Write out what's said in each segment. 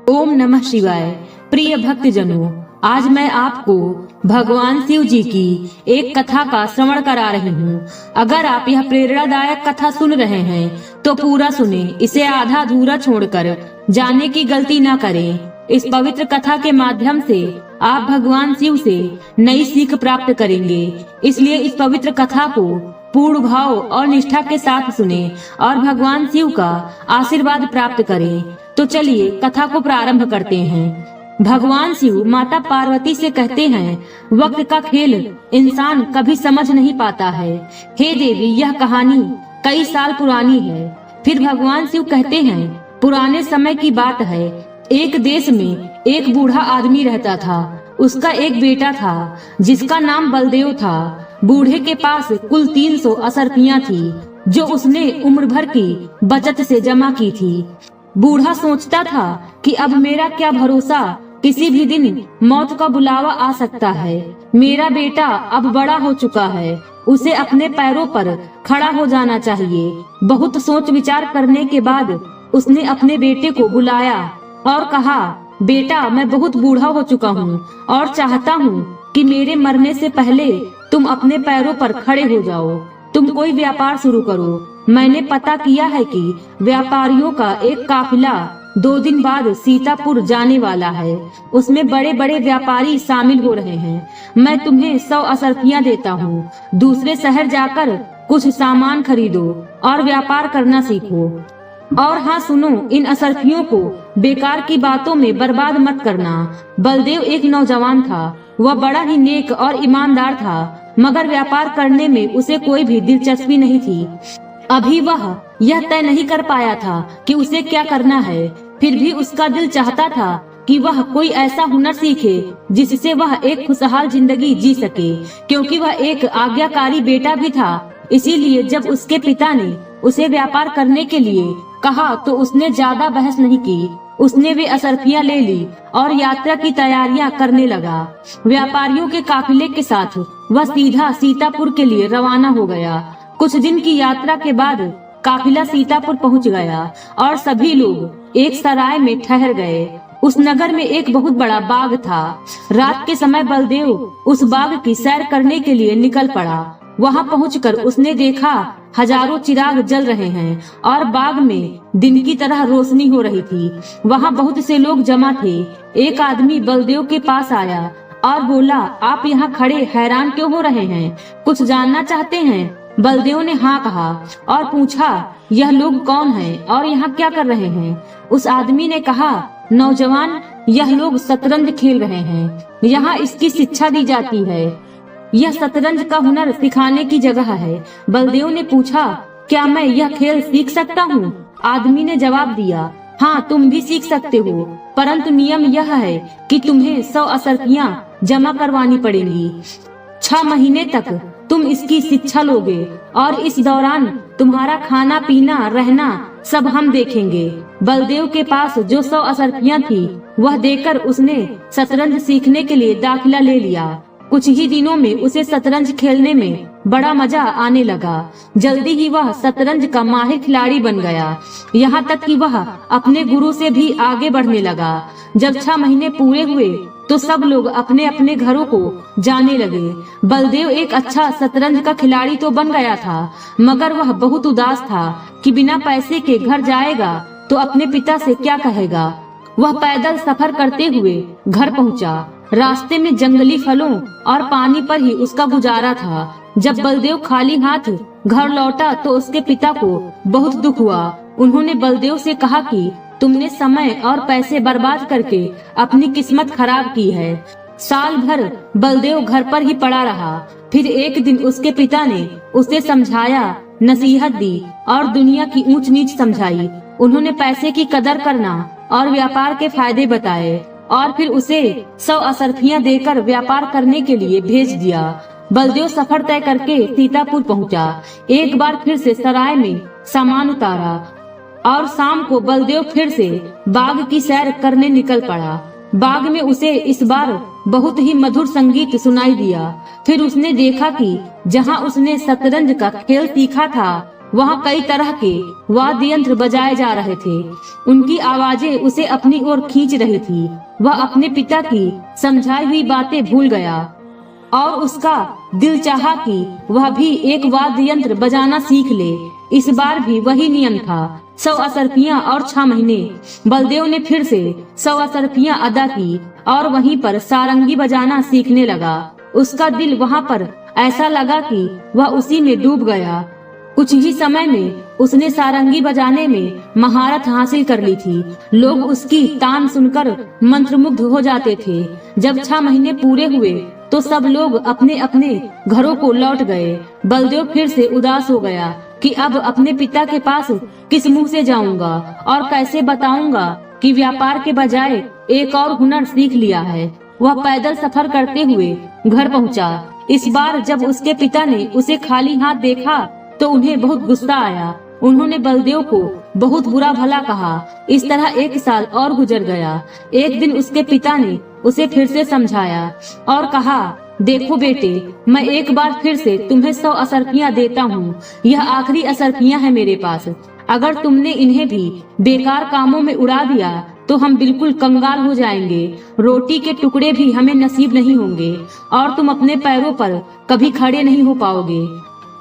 ओम नमः शिवाय। प्रिय भक्तजनों, आज मैं आपको भगवान शिव जी की एक कथा का श्रवण करा रही हूँ। अगर आप यह प्रेरणादायक कथा सुन रहे हैं तो पूरा सुने, इसे आधा अधूरा छोड़कर जाने की गलती न करें। इस पवित्र कथा के माध्यम से आप भगवान शिव से नई सीख प्राप्त करेंगे, इसलिए इस पवित्र कथा को पूर्ण भाव और निष्ठा के साथ सुने और भगवान शिव का आशीर्वाद प्राप्त करें। तो चलिए कथा को प्रारंभ करते हैं। भगवान शिव माता पार्वती से कहते हैं, वक्त का खेल इंसान कभी समझ नहीं पाता है। हे देवी, यह कहानी कई साल पुरानी है। फिर भगवान शिव कहते हैं, पुराने समय की बात है। एक देश में एक बूढ़ा आदमी रहता था। उसका एक बेटा था जिसका नाम बलदेव था। बूढ़े के पास कुल 300 असरफियां थी जो उसने उम्र भर की बचत से जमा की थी। बूढ़ा सोचता था कि अब मेरा क्या भरोसा, किसी भी दिन मौत का बुलावा आ सकता है। मेरा बेटा अब बड़ा हो चुका है, उसे अपने पैरों पर खड़ा हो जाना चाहिए। बहुत सोच विचार करने के बाद उसने अपने बेटे को बुलाया और कहा, बेटा, मैं बहुत बूढ़ा हो चुका हूँ और चाहता हूँ कि मेरे मरने से पहले तुम अपने पैरों पर खड़े हो जाओ। तुम कोई व्यापार शुरू करो। मैंने पता किया है कि व्यापारियों का एक काफिला 2 दिन बाद सीतापुर जाने वाला है। उसमें बड़े बड़े व्यापारी शामिल हो रहे हैं। मैं तुम्हें 100 असरफियां देता हूँ। दूसरे शहर जाकर कुछ सामान खरीदो और व्यापार करना सीखो। और हाँ सुनो, इन असरफियों को बेकार की बातों में बर्बाद मत करना। बलदेव एक नौजवान था। वह बड़ा ही नेक और ईमानदार था, मगर व्यापार करने में उसे कोई भी दिलचस्पी नहीं थी। अभी वह यह तय नहीं कर पाया था कि उसे क्या करना है। फिर भी उसका दिल चाहता था कि वह कोई ऐसा हुनर सीखे जिससे वह एक खुशहाल जिंदगी जी सके, क्योंकि वह एक आज्ञाकारी बेटा भी था। इसीलिए जब उसके पिता ने उसे व्यापार करने के लिए कहा तो उसने ज्यादा बहस नहीं की। उसने वे असरफियां ले ली और यात्रा की तैयारियां करने लगा। व्यापारियों के काफिले के साथ वह सीधा सीतापुर के लिए रवाना हो गया। कुछ दिन की यात्रा के बाद काफिला सीतापुर पहुंच गया और सभी लोग एक सराय में ठहर गए। उस नगर में एक बहुत बड़ा बाग था। रात के समय बलदेव उस बाग की सैर करने के लिए निकल पड़ा। वहां पहुंचकर उसने देखा हजारों चिराग जल रहे हैं और बाग में दिन की तरह रोशनी हो रही थी। वहां बहुत से लोग जमा थे। एक आदमी बलदेव के पास आया और बोला, आप यहाँ खड़े हैरान क्यों हो रहे हैं? कुछ जानना चाहते हैं? बलदेव ने हाँ कहा और पूछा, यह लोग कौन हैं और यहाँ क्या कर रहे हैं? उस आदमी ने कहा, नौजवान, यह लोग शतरंज खेल रहे हैं। यहाँ इसकी शिक्षा दी जाती है। यह शतरंज का हुनर सिखाने की जगह है। बलदेव ने पूछा, क्या मैं यह खेल सीख सकता हूँ? आदमी ने जवाब दिया, हाँ, तुम भी सीख सकते हो, परंतु नियम यह है कि तुम्हें 100 असरफियां जमा करवानी पड़ेंगी। 6 महीने तक तुम इसकी शिक्षा लोगे और इस दौरान तुम्हारा खाना पीना रहना सब हम देखेंगे। बलदेव के पास जो 100 असरफियां थी वह देकर उसने शतरंज सीखने के लिए दाखिला ले लिया। कुछ ही दिनों में उसे शतरंज खेलने में बड़ा मजा आने लगा। जल्दी ही वह शतरंज का माहिर खिलाड़ी बन गया। यहाँ तक कि वह अपने गुरु से भी आगे बढ़ने लगा। जब 6 महीने पूरे हुए तो सब लोग अपने अपने घरों को जाने लगे। बलदेव एक अच्छा शतरंज का खिलाड़ी तो बन गया था, मगर वह बहुत उदास था कि बिना पैसे के घर जाएगा तो अपने पिता से क्या कहेगा। वह पैदल सफर करते हुए घर पहुंचा। रास्ते में जंगली फलों और पानी पर ही उसका गुजारा था। जब बलदेव खाली हाथ घर लौटा तो उसके पिता को बहुत दुख हुआ। उन्होंने बलदेव से कहा कि तुमने समय और पैसे बर्बाद करके अपनी किस्मत खराब की है। साल भर बलदेव घर पर ही पड़ा रहा। फिर एक दिन उसके पिता ने उसे समझाया, नसीहत दी और दुनिया की ऊंच नीच समझाई। उन्होंने पैसे की कदर करना और व्यापार के फायदे बताए और फिर उसे 100 असरफियां देकर व्यापार करने के लिए भेज दिया। बलदेव सफर तय करके सीतापुर पहुंचा। एक बार फिर से सराय में सामान उतारा और शाम को बलदेव फिर से बाग की सैर करने निकल पड़ा। बाग में उसे इस बार बहुत ही मधुर संगीत सुनाई दिया। फिर उसने देखा कि जहां उसने शतरंज का खेल सीखा था वहाँ कई तरह के वाद्य यंत्र बजाए जा रहे थे। उनकी आवाजें उसे अपनी ओर खींच रही थी। वह अपने पिता की समझाई हुई बातें भूल गया और उसका दिल चाहा कि वह भी एक वाद्य यंत्र बजाना सीख ले। इस बार भी वही नियम था। 100 असरफियां और 6 महीने। बलदेव ने फिर से 100 असरफियां अदा की और वहीं पर सारंगी बजाना सीखने लगा। उसका दिल वहाँ पर ऐसा लगा कि वह उसी में डूब गया। कुछ ही समय में उसने सारंगी बजाने में महारत हासिल कर ली थी। लोग उसकी तान सुनकर मंत्रमुग्ध हो जाते थे। जब 6 महीने पूरे हुए तो सब लोग अपने अपने घरों को लौट गए। बलदेव फिर से उदास हो गया कि अब अपने पिता के पास किस मुंह से जाऊंगा और कैसे बताऊंगा कि व्यापार के बजाय एक और हुनर सीख लिया है। वह पैदल सफर करते हुए घर पहुंचा। इस बार जब उसके पिता ने उसे खाली हाथ देखा तो उन्हें बहुत गुस्सा आया। उन्होंने बलदेव को बहुत बुरा भला कहा। इस तरह 1 साल और गुजर गया। एक दिन उसके पिता ने उसे फिर से समझाया और कहा, देखो बेटे, मैं एक बार फिर से तुम्हें 100 असरफियां देता हूँ। यह आखिरी असरफियां है मेरे पास। अगर तुमने इन्हें भी बेकार कामों में उड़ा दिया तो हम बिल्कुल कंगाल हो जाएंगे। रोटी के टुकड़े भी हमें नसीब नहीं होंगे और तुम अपने पैरों पर कभी खड़े नहीं हो पाओगे।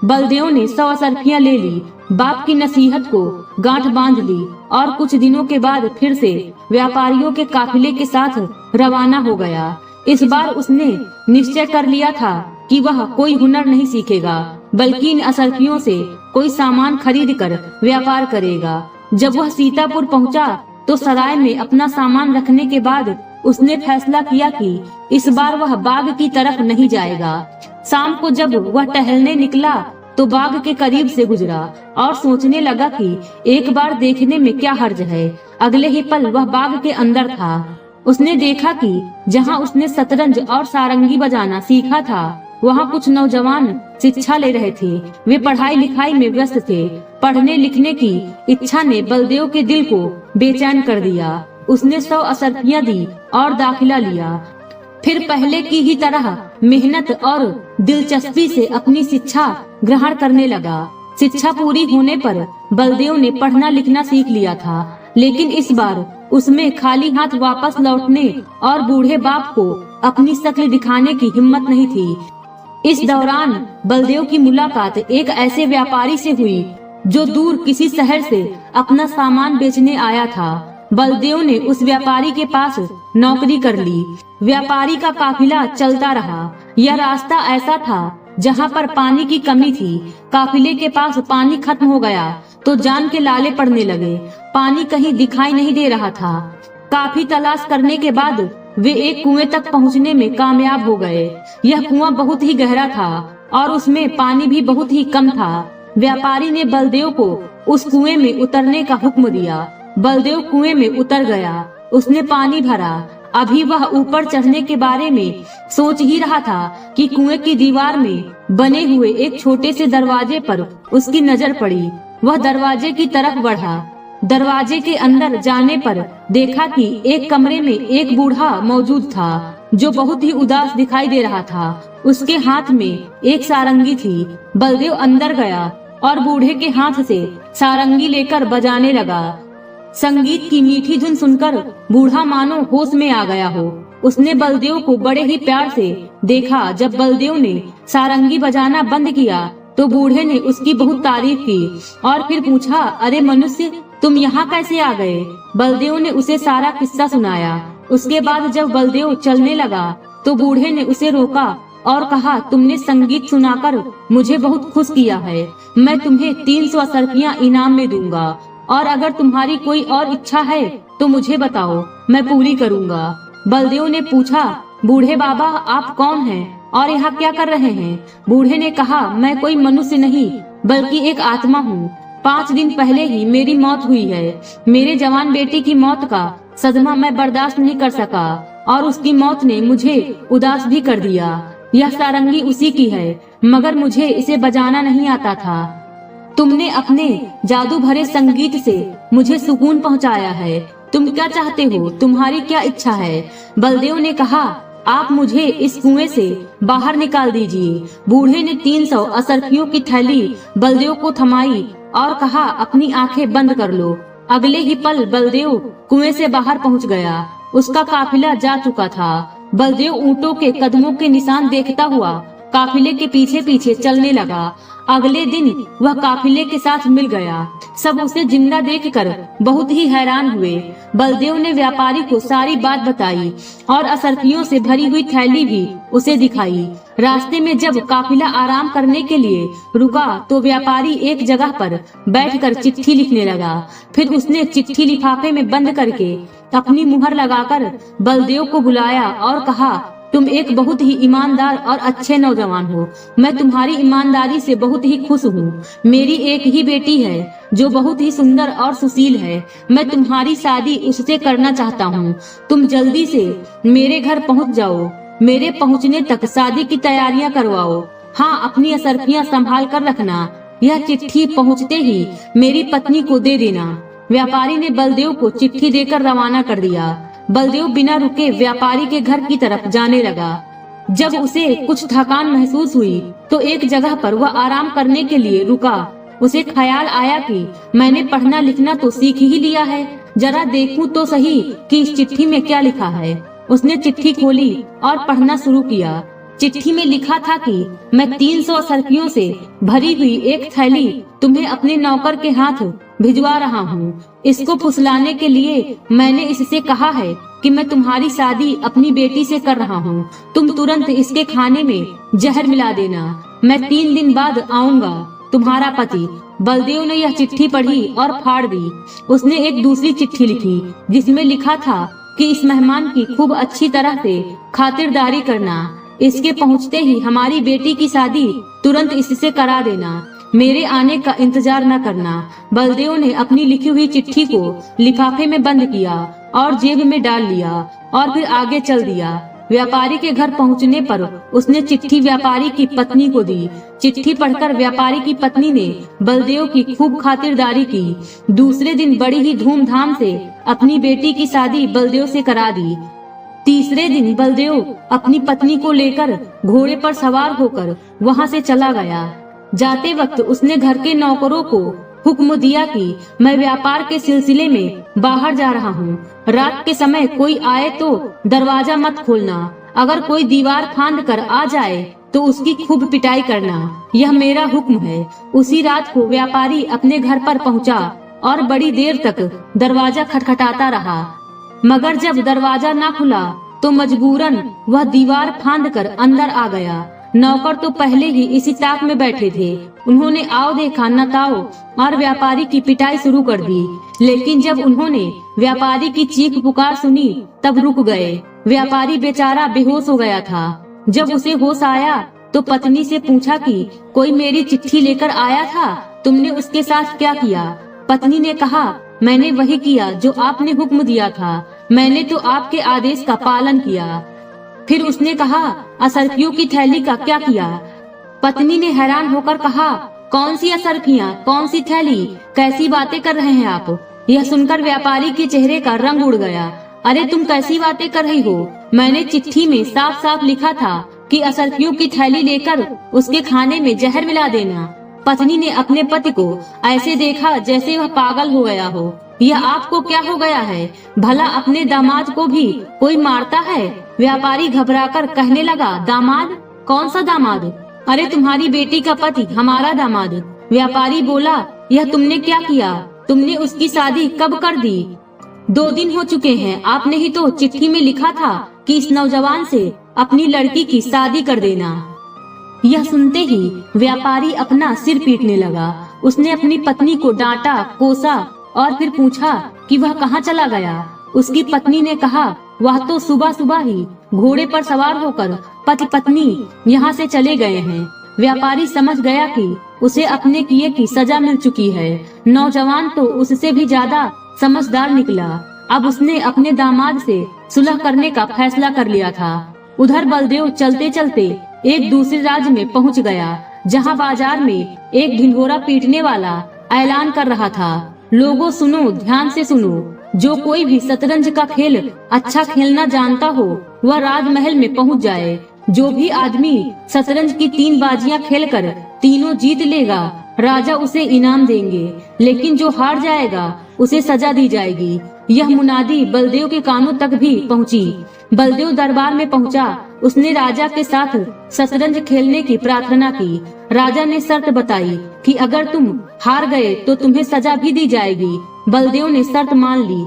बलदेव ने 100 असरफियां ले ली, बाप की नसीहत को गांठ बांध ली और कुछ दिनों के बाद फिर से व्यापारियों के काफिले के साथ रवाना हो गया। इस बार उसने निश्चय कर लिया था कि वह कोई हुनर नहीं सीखेगा, बल्कि इन असरफियों से कोई सामान खरीद कर व्यापार करेगा। जब वह सीतापुर पहुंचा तो सराय में अपना सामान रखने के बाद उसने फैसला किया कि इस बार वह बाग की तरफ नहीं जाएगा। शाम को जब वह टहलने निकला तो बाग के करीब से गुजरा और सोचने लगा कि एक बार देखने में क्या हर्ज है। अगले ही पल वह बाग के अंदर था। उसने देखा कि जहां उसने शतरंज और सारंगी बजाना सीखा था वहां कुछ नौजवान शिक्षा ले रहे थे। वे पढ़ाई लिखाई में व्यस्त थे। पढ़ने लिखने की इच्छा ने बलदेव के दिल को बेचैन कर दिया। उसने 100 असरफियां दी और दाखिला लिया। फिर पहले की ही तरह मेहनत और दिलचस्पी से अपनी शिक्षा ग्रहण करने लगा। शिक्षा पूरी होने पर बलदेव ने पढ़ना लिखना सीख लिया था, लेकिन इस बार उसमें खाली हाथ वापस लौटने और बूढ़े बाप को अपनी शक्ल दिखाने की हिम्मत नहीं थी। इस दौरान बलदेव की मुलाकात एक ऐसे व्यापारी से हुई जो दूर किसी शहर से अपना सामान बेचने आया था। बलदेव ने उस व्यापारी के पास नौकरी कर ली। व्यापारी का काफिला चलता रहा। यह रास्ता ऐसा था जहाँ पर पानी की कमी थी। काफिले के पास पानी खत्म हो गया तो जान के लाले पड़ने लगे। पानी कहीं दिखाई नहीं दे रहा था। काफी तलाश करने के बाद वे एक कुएं तक पहुँचने में कामयाब हो गए। यह कुआं बहुत ही गहरा था और उसमें पानी भी बहुत ही कम था। व्यापारी ने बलदेव को उस कुएं में उतरने का हुक्म दिया। बलदेव कुएं में उतर गया। उसने पानी भरा। अभी वह ऊपर चढ़ने के बारे में सोच ही रहा था कि कुएं की दीवार में बने हुए एक छोटे से दरवाजे पर उसकी नजर पड़ी। वह दरवाजे की तरफ बढ़ा। दरवाजे के अंदर जाने पर देखा कि एक कमरे में एक बूढ़ा मौजूद था जो बहुत ही उदास दिखाई दे रहा था। उसके हाथ में एक सारंगी थी। बलदेव अंदर गया और बूढ़े के हाथ से सारंगी लेकर बजाने लगा। संगीत की मीठी धुन सुनकर बूढ़ा मानो होश में आ गया हो। उसने बलदेव को बड़े ही प्यार से देखा। जब बलदेव ने सारंगी बजाना बंद किया तो बूढ़े ने उसकी बहुत तारीफ की और फिर पूछा, अरे मनुष्य, तुम यहाँ कैसे आ गए? बलदेव ने उसे सारा किस्सा सुनाया। उसके बाद जब बलदेव चलने लगा तो बूढ़े ने उसे रोका और कहा, तुमने संगीत सुनाकर मुझे बहुत खुश किया है। मैं तुम्हें 300 असरफियां इनाम में दूंगा और अगर तुम्हारी कोई और इच्छा है तो मुझे बताओ, मैं पूरी करूंगा। बलदेव ने पूछा, बूढ़े बाबा, आप कौन हैं और यहाँ क्या कर रहे हैं? बूढ़े ने कहा, मैं कोई मनुष्य नहीं बल्कि एक आत्मा हूँ। 5 दिन पहले ही मेरी मौत हुई है। मेरे जवान बेटे की मौत का सदमा मैं बर्दाश्त नहीं कर सका और उसकी मौत ने मुझे उदास भी कर दिया। यह सारंगी उसी की है, मगर मुझे इसे बजाना नहीं आता था। तुमने अपने जादू भरे संगीत से मुझे सुकून पहुंचाया है। तुम क्या चाहते हो? तुम्हारी क्या इच्छा है? बलदेव ने कहा, आप मुझे इस कुएं से बाहर निकाल दीजिए। बूढ़े ने 300 असरफियों की थैली बलदेव को थमाई और कहा, अपनी आंखें बंद कर लो। अगले ही पल बलदेव कुएं से बाहर पहुंच गया। उसका काफिला जा चुका था। बलदेव ऊंटों के कदमों के निशान देखता हुआ काफिले के पीछे पीछे चलने लगा। अगले दिन वह काफिले के साथ मिल गया। सब उसे जिंदा देखकर बहुत ही हैरान हुए। बलदेव ने व्यापारी को सारी बात बताई और असरफियों से भरी हुई थैली भी उसे दिखाई। रास्ते में जब काफिला आराम करने के लिए रुका तो व्यापारी एक जगह पर बैठकर चिट्ठी लिखने लगा। फिर उसने चिट्ठी लिफाफे में बंद करके अपनी मुहर लगाकर बलदेव को बुलाया और कहा, तुम एक बहुत ही ईमानदार और अच्छे नौजवान हो। मैं तुम्हारी ईमानदारी से बहुत ही खुश हूँ। मेरी एक ही बेटी है जो बहुत ही सुंदर और सुशील है। मैं तुम्हारी शादी उससे करना चाहता हूँ। तुम जल्दी से मेरे घर पहुँच जाओ। मेरे पहुँचने तक शादी की तैयारियां करवाओ। हाँ, अपनी असरफियां संभाल कर रखना। यह चिट्ठी पहुँचते ही मेरी पत्नी को दे देना। व्यापारी ने बलदेव को चिट्ठी देकर रवाना कर दिया। बलदेव बिना रुके व्यापारी के घर की तरफ जाने लगा। जब उसे कुछ थकान महसूस हुई तो एक जगह पर वह आराम करने के लिए रुका। उसे ख्याल आया कि मैंने पढ़ना लिखना तो सीख ही लिया है, जरा देखूं तो सही कि इस चिट्ठी में क्या लिखा है। उसने चिट्ठी खोली और पढ़ना शुरू किया। चिट्ठी में लिखा था कि मैं 300 असरफियों से भरी हुई एक थैली तुम्हें अपने नौकर के हाथ भिजवा रहा हूँ। इसको फुसलाने के लिए मैंने इससे कहा है कि मैं तुम्हारी शादी अपनी बेटी से कर रहा हूँ। तुम तुरंत इसके खाने में जहर मिला देना। मैं 3 दिन बाद आऊँगा। तुम्हारा पति। बलदेव ने यह चिट्ठी पढ़ी और फाड़ दी। उसने एक दूसरी चिट्ठी लिखी जिसमें लिखा था कि इस मेहमान की खूब अच्छी तरह से खातिरदारी करना। इसके पहुँचते ही हमारी बेटी की शादी तुरंत इससे करा देना। मेरे आने का इंतजार न करना। बलदेव ने अपनी लिखी हुई चिट्ठी को लिफाफे में बंद किया और जेब में डाल लिया और फिर आगे चल दिया। व्यापारी के घर पहुंचने पर उसने चिट्ठी व्यापारी की पत्नी को दी। चिट्ठी पढ़कर व्यापारी की पत्नी ने बलदेव की खूब खातिरदारी की। दूसरे दिन बड़ी ही धूमधाम से अपनी बेटी की शादी बलदेव से करा दी। तीसरे दिन बलदेव अपनी पत्नी को लेकर घोड़े पर सवार होकर वहां से चला गया। जाते वक्त उसने घर के नौकरों को हुक्म दिया कि मैं व्यापार के सिलसिले में बाहर जा रहा हूँ। रात के समय कोई आए तो दरवाजा मत खोलना। अगर कोई दीवार फांद कर आ जाए तो उसकी खूब पिटाई करना। यह मेरा हुक्म है। उसी रात को व्यापारी अपने घर पर पहुँचा और बड़ी देर तक दरवाजा खटखटाता रहा, मगर जब दरवाजा ना खुला तो मजबूरन वह दीवार फांद कर अंदर आ गया। नौकर तो पहले ही इसी ताक में बैठे थे। उन्होंने आओ देखा न ताओ और व्यापारी की पिटाई शुरू कर दी। लेकिन जब उन्होंने व्यापारी की चीख पुकार सुनी तब रुक गए। व्यापारी बेचारा बेहोश हो गया था। जब उसे होश आया तो पत्नी से पूछा कि कोई मेरी चिट्ठी लेकर आया था, तुमने उसके साथ क्या किया? पत्नी ने कहा, मैंने वही किया जो आपने हुक्म दिया था। मैंने तो आपके आदेश का पालन किया। फिर उसने कहा, असरफियों की थैली का क्या किया? पत्नी ने हैरान होकर कहा, कौन सी असरफियाँ, कौन सी थैली, कैसी बातें कर रहे हैं आप? यह सुनकर व्यापारी के चेहरे का रंग उड़ गया। अरे तुम कैसी बातें कर रही हो? मैंने चिट्ठी में साफ साफ लिखा था कि असरफियों की थैली लेकर उसके खाने में जहर मिला देना। पत्नी ने अपने पति को ऐसे देखा जैसे वह पागल हो गया हो। यह आपको क्या हो गया है? भला अपने दामाद को भी कोई मारता है? व्यापारी घबराकर कहने लगा, दामाद? कौन सा दामाद? अरे तुम्हारी बेटी का पति, हमारा दामाद। व्यापारी बोला, यह तुमने क्या किया? तुमने उसकी शादी कब कर दी? 2 दिन हो चुके हैं। आपने ही तो चिट्ठी में लिखा था कि इस नौजवान से अपनी लड़की की शादी कर देना। यह सुनते ही व्यापारी अपना सिर पीटने लगा। उसने अपनी पत्नी को डांटा, कोसा और फिर पूछा कि वह कहाँ चला गया। उसकी पत्नी ने कहा, वह तो सुबह सुबह ही घोड़े पर सवार होकर पति पत्नी यहाँ से चले गए हैं। व्यापारी समझ गया कि उसे अपने किए की सजा मिल चुकी है। नौजवान तो उससे भी ज्यादा समझदार निकला। अब उसने अपने दामाद से सुलह करने का फैसला कर लिया था। उधर बलदेव चलते चलते एक दूसरे राज्य में पहुंच गया, जहां बाजार में एक ढिंढोरा पीटने वाला ऐलान कर रहा था, लोगों सुनो, ध्यान से सुनो। जो कोई भी शतरंज का खेल अच्छा खेलना जानता हो वह राजमहल में पहुंच जाए। जो भी आदमी शतरंज की 3 बाजियां खेलकर तीनों जीत लेगा राजा उसे इनाम देंगे, लेकिन जो हार जाएगा उसे सजा दी जाएगी। यह मुनादी बलदेव के कानों तक भी पहुंची। बलदेव दरबार में पहुंचा। उसने राजा के साथ शतरंज खेलने की प्रार्थना की। राजा ने शर्त बताई कि अगर तुम हार गए तो तुम्हें सजा भी दी जाएगी। बलदेव ने शर्त मान ली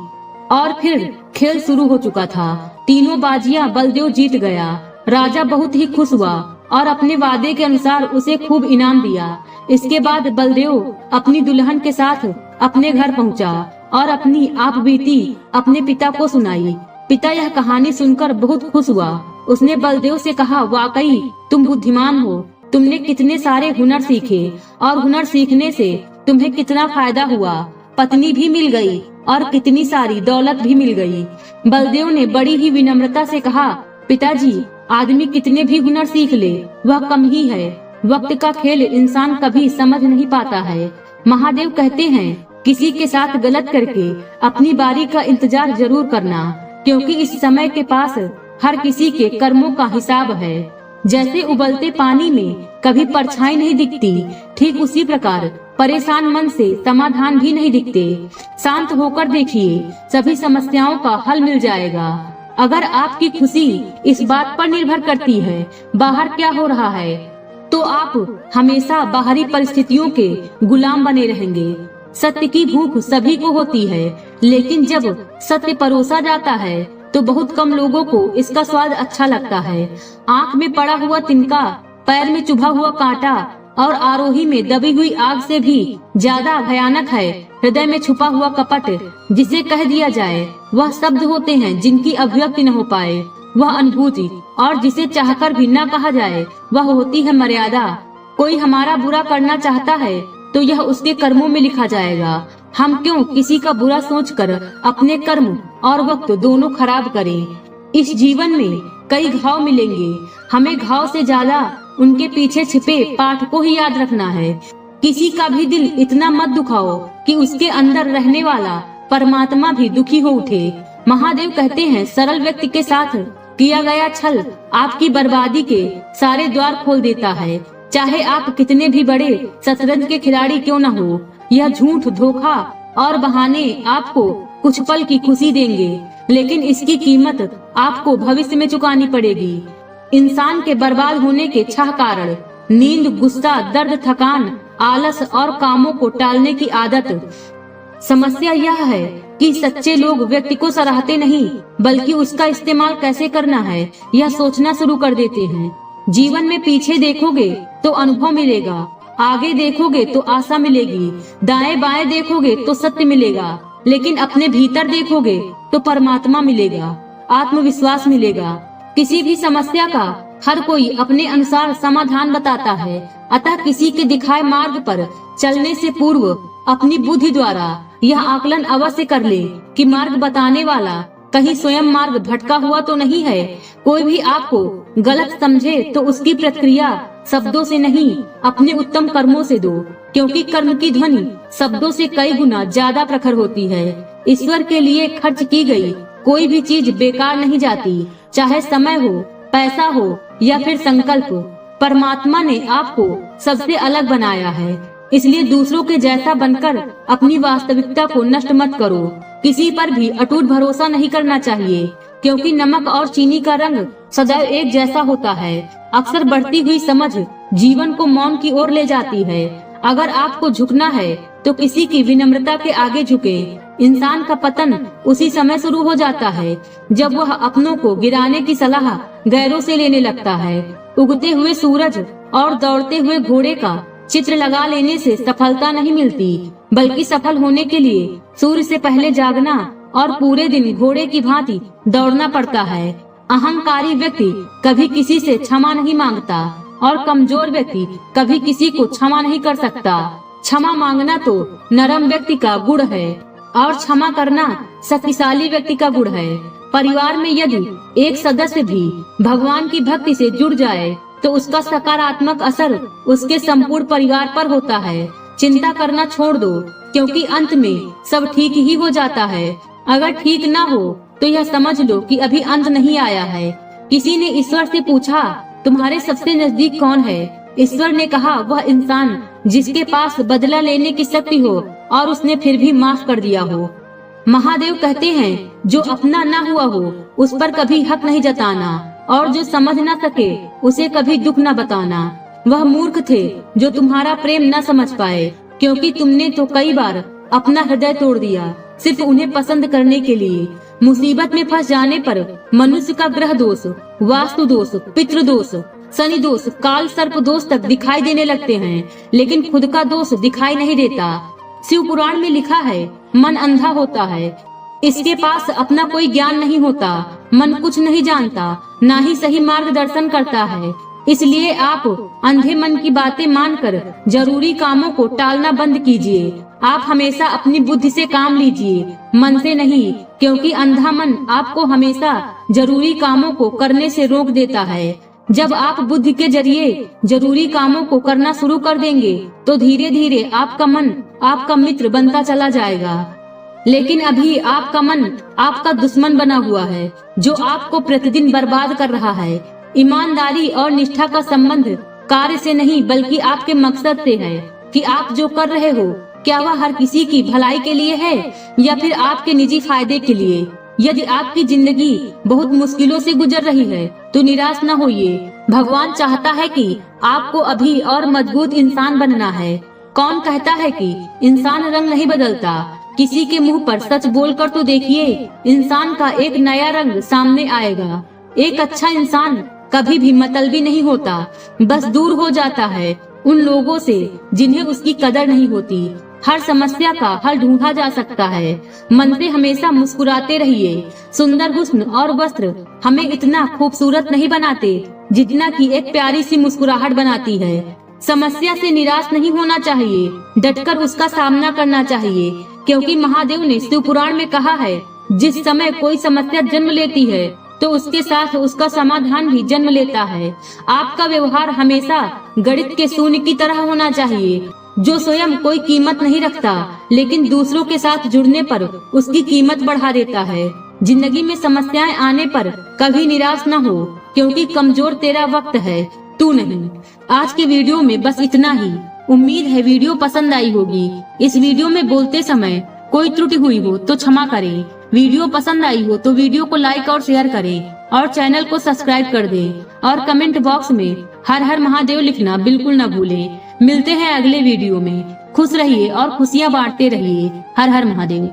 और फिर खेल शुरू हो चुका था। तीनों बाजियां बलदेव जीत गया। राजा बहुत ही खुश हुआ और अपने वादे के अनुसार उसे खूब इनाम दिया। इसके बाद बलदेव अपनी दुल्हन के साथ अपने घर पहुंचा और अपनी आप बीती अपने पिता को सुनाई। पिता यह कहानी सुनकर बहुत खुश हुआ। उसने बलदेव से कहा, वाकई तुम बुद्धिमान हो। तुमने कितने सारे हुनर सीखे और हुनर सीखने से तुम्हें कितना फायदा हुआ। पत्नी भी मिल गई और कितनी सारी दौलत भी मिल गई। बलदेव ने बड़ी ही विनम्रता से कहा, पिताजी, आदमी कितने भी हुनर सीख ले वह कम ही है। वक्त का खेल इंसान कभी समझ नहीं पाता है। महादेव कहते हैं, किसी के साथ गलत करके अपनी बारी का इंतजार जरूर करना, क्योंकि इस समय के पास हर किसी के कर्मों का हिसाब है। जैसे उबलते पानी में कभी परछाई नहीं दिखती, ठीक उसी प्रकार परेशान मन से समाधान भी नहीं दिखते। शांत होकर देखिए, सभी समस्याओं का हल मिल जाएगा। अगर आपकी खुशी इस बात पर निर्भर करती है बाहर क्या हो रहा है, तो आप हमेशा बाहरी परिस्थितियों के गुलाम बने रहेंगे। सत्य की भूख सभी को होती है, लेकिन जब सत्य परोसा जाता है तो बहुत कम लोगों को इसका स्वाद अच्छा लगता है। आंख में पड़ा हुआ तिनका, पैर में चुभा हुआ कांटा और आरोही में दबी हुई आग से भी ज्यादा भयानक है हृदय में छुपा हुआ कपट। जिसे कह दिया जाए वह शब्द होते हैं जिनकी अभिव्यक्ति न हो पाए, वह अनुभूति। और जिसे चाहकर भी न कहा जाए वह होती है मर्यादा। कोई हमारा बुरा करना चाहता है तो यह उसके कर्मों में लिखा जाएगा। हम क्यों किसी का बुरा सोचकर अपने कर्म और वक्त दोनों खराब करें। इस जीवन में कई घाव मिलेंगे, हमें घाव से ज्यादा उनके पीछे छिपे पाठ को ही याद रखना है। किसी का भी दिल इतना मत दुखाओ कि उसके अंदर रहने वाला परमात्मा भी दुखी हो उठे। महादेव कहते हैं, सरल व्यक्ति के साथ किया गया छल आपकी बर्बादी के सारे द्वार खोल देता है। चाहे आप कितने भी बड़े शतरंज के खिलाड़ी क्यों न हो, यह झूठ, धोखा और बहाने आपको कुछ पल की खुशी देंगे, लेकिन इसकी कीमत आपको भविष्य में चुकानी पड़ेगी। इंसान के बर्बाद होने के 6 कारण: नींद, गुस्सा, दर्द, थकान, आलस और कामों को टालने की आदत। समस्या यह है कि सच्चे लोग व्यक्ति को सराहते नहीं, बल्कि उसका इस्तेमाल कैसे करना है यह सोचना शुरू कर देते हैं। जीवन में पीछे देखोगे तो अनुभव मिलेगा, आगे देखोगे तो आशा मिलेगी, दाएं बाएं देखोगे तो सत्य मिलेगा, लेकिन अपने भीतर देखोगे तो परमात्मा मिलेगा, आत्मविश्वास मिलेगा। किसी भी समस्या का हर कोई अपने अनुसार समाधान बताता है, अतः किसी के दिखाए मार्ग पर चलने से पूर्व अपनी बुद्धि द्वारा यह आकलन अवश्य कर ले कि मार्ग बताने वाला कहीं स्वयं मार्ग भटका हुआ तो नहीं है। कोई भी आपको गलत समझे तो उसकी प्रतिक्रिया शब्दों से नहीं, अपने उत्तम कर्मों से दो, क्योंकि कर्म की ध्वनि शब्दों से कई गुना ज्यादा प्रखर होती है। ईश्वर के लिए खर्च की गई कोई भी चीज बेकार नहीं जाती, चाहे समय हो, पैसा हो या फिर संकल्प। परमात्मा ने आपको सबसे अलग बनाया है, इसलिए दूसरों के जैसा बनकर अपनी वास्तविकता को नष्ट मत करो। किसी पर भी अटूट भरोसा नहीं करना चाहिए, क्योंकि नमक और चीनी का रंग सदैव एक जैसा होता है। अक्सर बढ़ती हुई समझ जीवन को मौन की ओर ले जाती है। अगर आपको झुकना है तो किसी की विनम्रता के आगे झुके। इंसान का पतन उसी समय शुरू हो जाता है जब वह अपनों को गिराने की सलाह गैरों से लेने लगता है। उगते हुए सूरज और दौड़ते हुए घोड़े का चित्र लगा लेने से सफलता नहीं मिलती, बल्कि सफल होने के लिए सूर्य से पहले जागना और पूरे दिन घोड़े की भांति दौड़ना पड़ता है। अहंकारी व्यक्ति कभी किसी से क्षमा नहीं मांगता और कमजोर व्यक्ति कभी किसी को क्षमा नहीं कर सकता। क्षमा मांगना तो नरम व्यक्ति का गुण है और क्षमा करना शक्तिशाली व्यक्ति का गुण है। परिवार में यदि एक सदस्य भी भगवान की भक्ति से जुड़ जाए तो उसका सकारात्मक असर उसके संपूर्ण परिवार पर होता है। चिंता करना छोड़ दो, क्योंकि अंत में सब ठीक ही हो जाता है। अगर ठीक ना हो तो यह समझ लो कि अभी अंत नहीं आया है। किसी ने ईश्वर से पूछा, तुम्हारे सबसे नजदीक कौन है? ईश्वर ने कहा, वह इंसान जिसके पास बदला लेने की शक्ति हो और उसने फिर भी माफ कर दिया हो। महादेव कहते हैं, जो अपना ना हुआ हो उस पर कभी हक नहीं जताना, और जो समझ ना सके उसे कभी दुख न बताना। वह मूर्ख थे जो तुम्हारा प्रेम न समझ पाए, क्योंकि तुमने तो कई बार अपना हृदय तोड़ दिया सिर्फ उन्हें पसंद करने के लिए। मुसीबत में फंस जाने पर मनुष्य का ग्रह दोष, वास्तु दोष, पितृ दोष, शनि दोष, काल सर्प दोष तक दिखाई देने लगते हैं, लेकिन खुद का दोष दिखाई नहीं देता। शिव पुराण में लिखा है, मन अंधा होता है, इसके पास अपना कोई ज्ञान नहीं होता। मन कुछ नहीं जानता, ना ही सही मार्गदर्शन करता है। इसलिए आप अंधे मन की बातें मानकर जरूरी कामों को टालना बंद कीजिए। आप हमेशा अपनी बुद्धि से काम लीजिए, मन से नहीं, क्योंकि अंधा मन आपको हमेशा जरूरी कामों को करने से रोक देता है। जब आप बुद्धि के जरिए जरूरी कामों को करना शुरू कर देंगे तो धीरे धीरे आपका मन आपका मित्र बनता चला जाएगा। लेकिन अभी आपका मन आपका दुश्मन बना हुआ है, जो आपको प्रतिदिन बर्बाद कर रहा है। ईमानदारी और निष्ठा का संबंध कार्य से नहीं बल्कि आपके मकसद से है कि आप जो कर रहे हो क्या वह हर किसी की भलाई के लिए है या फिर आपके निजी फायदे के लिए। यदि आपकी जिंदगी बहुत मुश्किलों से गुजर रही है तो निराश न होइए। भगवान चाहता है कि आपको अभी और मजबूत इंसान बनना है। कौन कहता है कि इंसान रंग नहीं बदलता? किसी के मुंह पर सच बोलकर तो देखिए, इंसान का एक नया रंग सामने आएगा। एक अच्छा इंसान कभी भी मतलबी नहीं होता, बस दूर हो जाता है उन लोगों से जिन्हें उसकी कदर नहीं होती। हर समस्या का हल ढूंढा जा सकता है। मन से हमेशा मुस्कुराते रहिए। सुंदर हुस्न और वस्त्र हमें इतना खूबसूरत नहीं बनाते जितना कि एक प्यारी सी मुस्कुराहट बनाती है। समस्या से निराश नहीं होना चाहिए, डटकर उसका सामना करना चाहिए, क्योंकि महादेव ने शिव पुराण में कहा है, जिस समय कोई समस्या जन्म लेती है तो उसके साथ उसका समाधान भी जन्म लेता है। आपका व्यवहार हमेशा गणित के शून्य की तरह होना चाहिए, जो स्वयं कोई कीमत नहीं रखता लेकिन दूसरों के साथ जुड़ने पर उसकी कीमत बढ़ा देता है। जिंदगी में समस्याएं आने पर कभी निराश न हो, क्योंकि कमजोर तेरा वक्त है, तू नहीं। आज के वीडियो में बस इतना ही। उम्मीद है वीडियो पसंद आई होगी। इस वीडियो में बोलते समय कोई त्रुटि हुई हो तो क्षमा करें। वीडियो पसंद आई हो तो वीडियो को लाइक और शेयर करें और चैनल को सब्सक्राइब कर दें और कमेंट बॉक्स में हर हर महादेव लिखना बिल्कुल न भूलें। मिलते हैं अगले वीडियो में। खुश रहिए और खुशियाँ बांटते रहिए। हर हर महादेव।